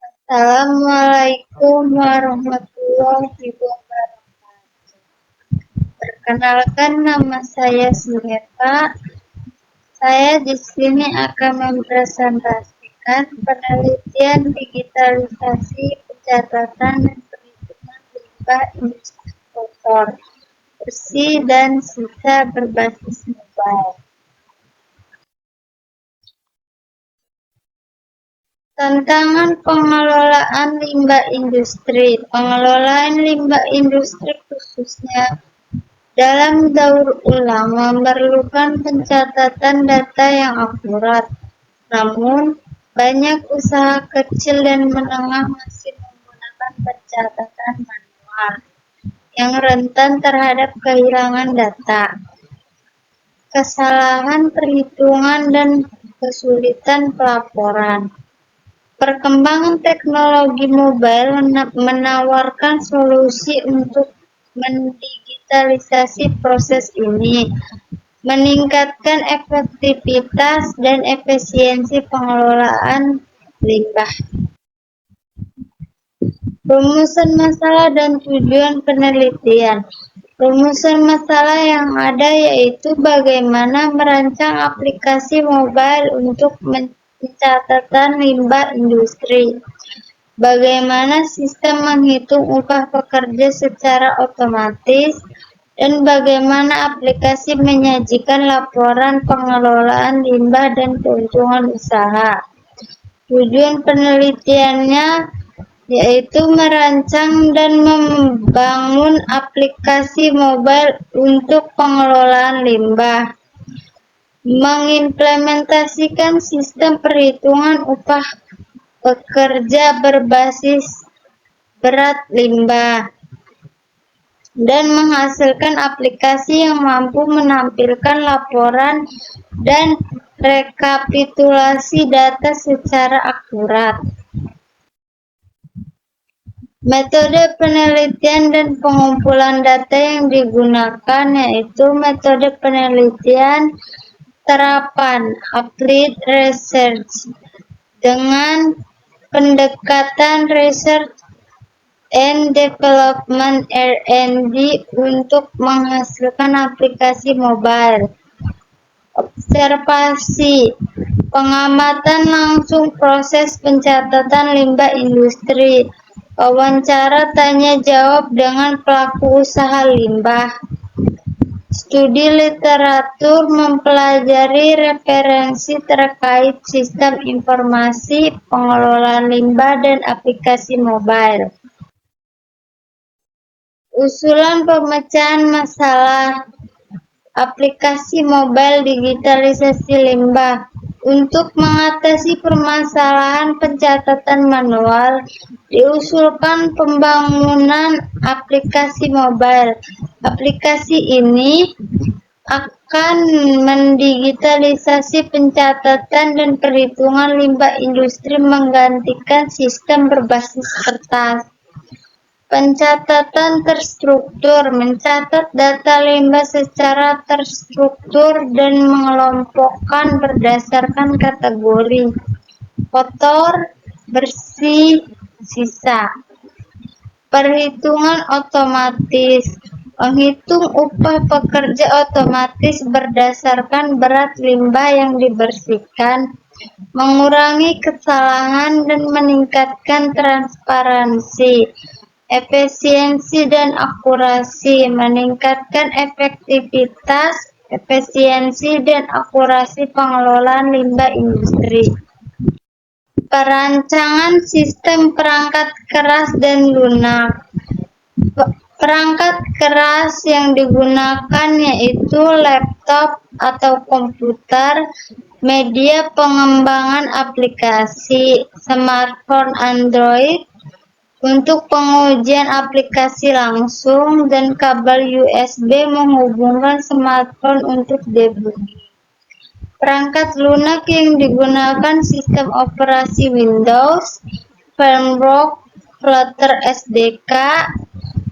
Assalamualaikum warahmatullahi wabarakatuh. Perkenalkan, nama saya Suheta. Saya di sini akan mempresentasikan penelitian digitalisasi pencatatan dan perhitungan limbah industri kotor, bersih dan sisa berbasis mobile. Tantangan pengelolaan limbah industri. Pengelolaan limbah industri khususnya dalam daur ulang memerlukan pencatatan data yang akurat. Namun, banyak usaha kecil dan menengah masih menggunakan pencatatan manual yang rentan terhadap kehilangan data, kesalahan perhitungan, dan kesulitan pelaporan. Perkembangan teknologi mobile menawarkan solusi untuk mendigitalisasi proses ini, meningkatkan efektivitas dan efisiensi pengelolaan limbah. Rumusan masalah dan tujuan penelitian. Rumusan masalah yang ada yaitu bagaimana merancang aplikasi mobile untuk pencatatan limbah industri. Bagaimana sistem menghitung upah pekerja secara otomatis, dan bagaimana aplikasi menyajikan laporan pengelolaan limbah dan keuntungan usaha. Tujuan penelitiannya yaitu merancang dan membangun aplikasi mobile untuk pengelolaan limbah, mengimplementasikan sistem perhitungan upah pekerja berbasis berat limbah, dan menghasilkan aplikasi yang mampu menampilkan laporan dan rekapitulasi data secara akurat. Metode penelitian dan pengumpulan data yang digunakan yaitu metode penelitian terapan applied research dengan pendekatan research and development R&D untuk menghasilkan aplikasi mobile. Observasi, pengamatan langsung proses pencatatan limbah industri, wawancara tanya jawab dengan pelaku usaha limbah. Studi literatur mempelajari referensi terkait sistem informasi pengelolaan limbah dan aplikasi mobile. Usulan pemecahan masalah aplikasi mobile digitalisasi limbah. Untuk mengatasi permasalahan pencatatan manual, diusulkan pembangunan aplikasi mobile. Aplikasi ini akan mendigitalisasi pencatatan dan perhitungan limbah industri menggantikan sistem berbasis kertas. Pencatatan terstruktur, mencatat data limbah secara terstruktur dan mengelompokkan berdasarkan kategori kotor, bersih, sisa. Perhitungan otomatis, menghitung upah pekerja otomatis berdasarkan berat limbah yang dibersihkan, mengurangi kesalahan dan meningkatkan transparansi. Efisiensi dan akurasi, meningkatkan efektivitas, efisiensi dan akurasi pengelolaan limbah industri. Perancangan sistem perangkat keras dan lunak. Perangkat keras yang digunakan yaitu laptop atau komputer, media pengembangan aplikasi, smartphone Android, untuk pengujian aplikasi langsung, dan kabel USB menghubungkan smartphone untuk debugging. Perangkat lunak yang digunakan sistem operasi Windows, Framework, Flutter SDK,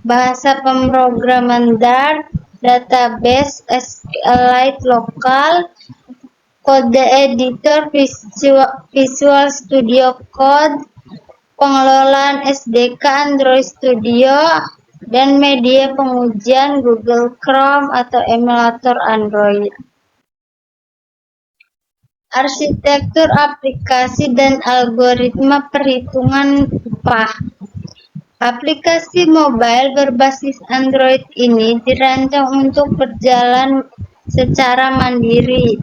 bahasa pemrograman Dart, database SQLite lokal, kode editor Visual Studio Code, pengelolaan SDK Android Studio, dan media pengujian Google Chrome atau emulator Android. Arsitektur aplikasi dan algoritma perhitungan upah. Aplikasi mobile berbasis Android ini dirancang untuk berjalan secara mandiri,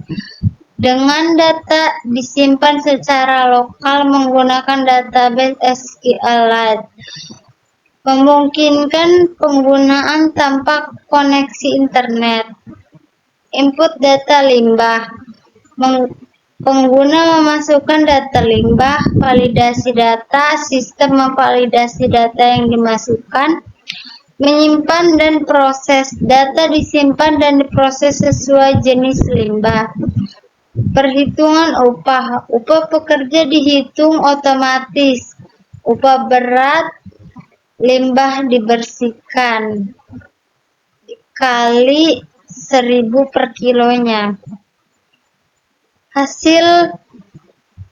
dengan data disimpan secara lokal menggunakan database SQLite, memungkinkan penggunaan tanpa koneksi internet. Input data limbah. Pengguna memasukkan data limbah, validasi data, sistem memvalidasi data yang dimasukkan, menyimpan dan proses. Data disimpan dan diproses sesuai jenis limbah. Perhitungan upah. Upah pekerja dihitung otomatis. Upah berat limbah dibersihkan dikali 1000 per kilonya. Hasil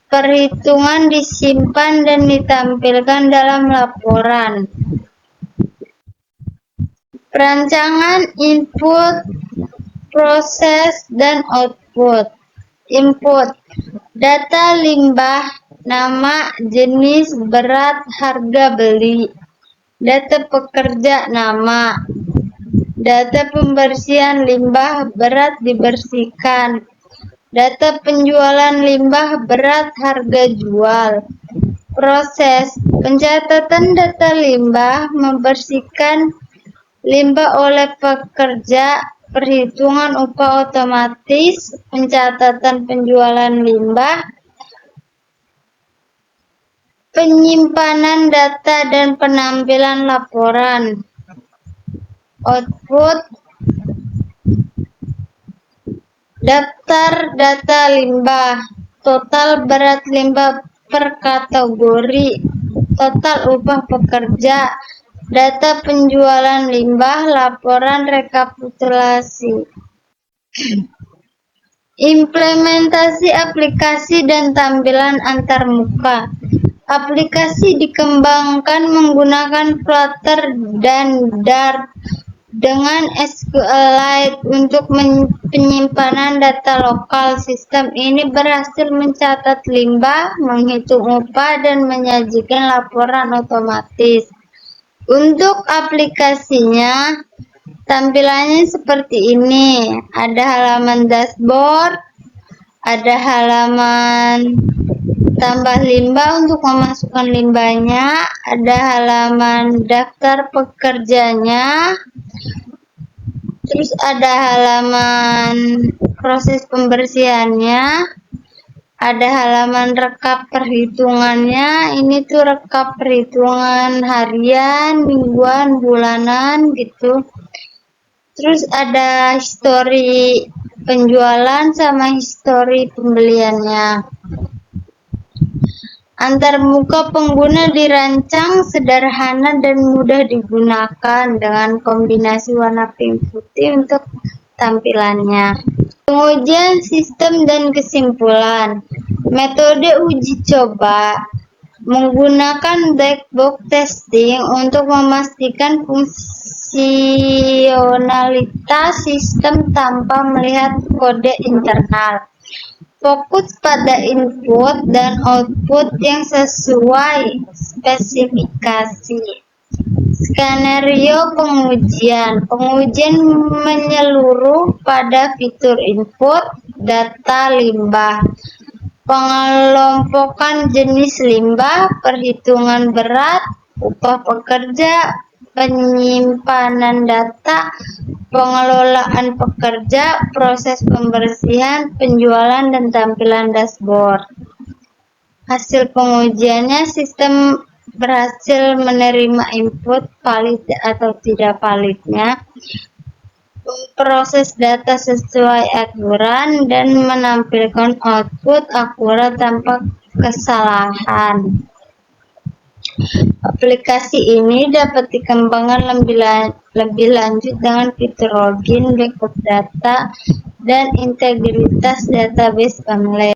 perhitungan disimpan dan ditampilkan dalam laporan. Perancangan input, proses, dan output. Input: data limbah, nama, jenis, berat, harga beli. Data pekerja, nama. Data pembersihan limbah, berat dibersihkan. Data penjualan limbah, berat, harga jual. Proses: pencatatan data limbah, membersihkan limbah oleh pekerja, perhitungan upah otomatis, pencatatan penjualan limbah, penyimpanan data dan penampilan laporan. Output: daftar data limbah, total berat limbah per kategori, total upah pekerja, data penjualan limbah, laporan rekapitulasi. Implementasi aplikasi dan tampilan antarmuka. Aplikasi dikembangkan menggunakan Flutter dan Dart dengan SQLite untuk penyimpanan data lokal. Sistem ini berhasil mencatat limbah, menghitung upah, dan menyajikan laporan otomatis. Untuk aplikasinya, tampilannya seperti ini. Ada halaman dashboard, ada halaman tambah limbah untuk memasukkan limbahnya, ada halaman daftar pekerjanya, terus ada halaman proses pembersihannya, ada halaman rekap perhitungannya. Ini tuh rekap perhitungan harian, mingguan, bulanan gitu. Terus ada histori penjualan sama histori pembeliannya. Antarmuka pengguna dirancang sederhana dan mudah digunakan dengan kombinasi warna pink putih untuk tampilannya. Pengujian sistem dan kesimpulan. Metode uji coba menggunakan black box testing untuk memastikan fungsionalitas sistem tanpa melihat kode internal. Fokus pada input dan output yang sesuai spesifikasi. Skenario pengujian. Pengujian menyeluruh pada fitur input, data limbah, pengelompokan jenis limbah, perhitungan berat, upah pekerja, penyimpanan data, pengelolaan pekerja, proses pembersihan, penjualan, dan tampilan dashboard. Hasil pengujiannya, sistem berhasil menerima input valid atau tidak validnya, proses data sesuai aturan, dan menampilkan output akurat tanpa kesalahan. Aplikasi ini dapat dikembangkan lebih lanjut dengan fitur login, backup data, dan integritas database online.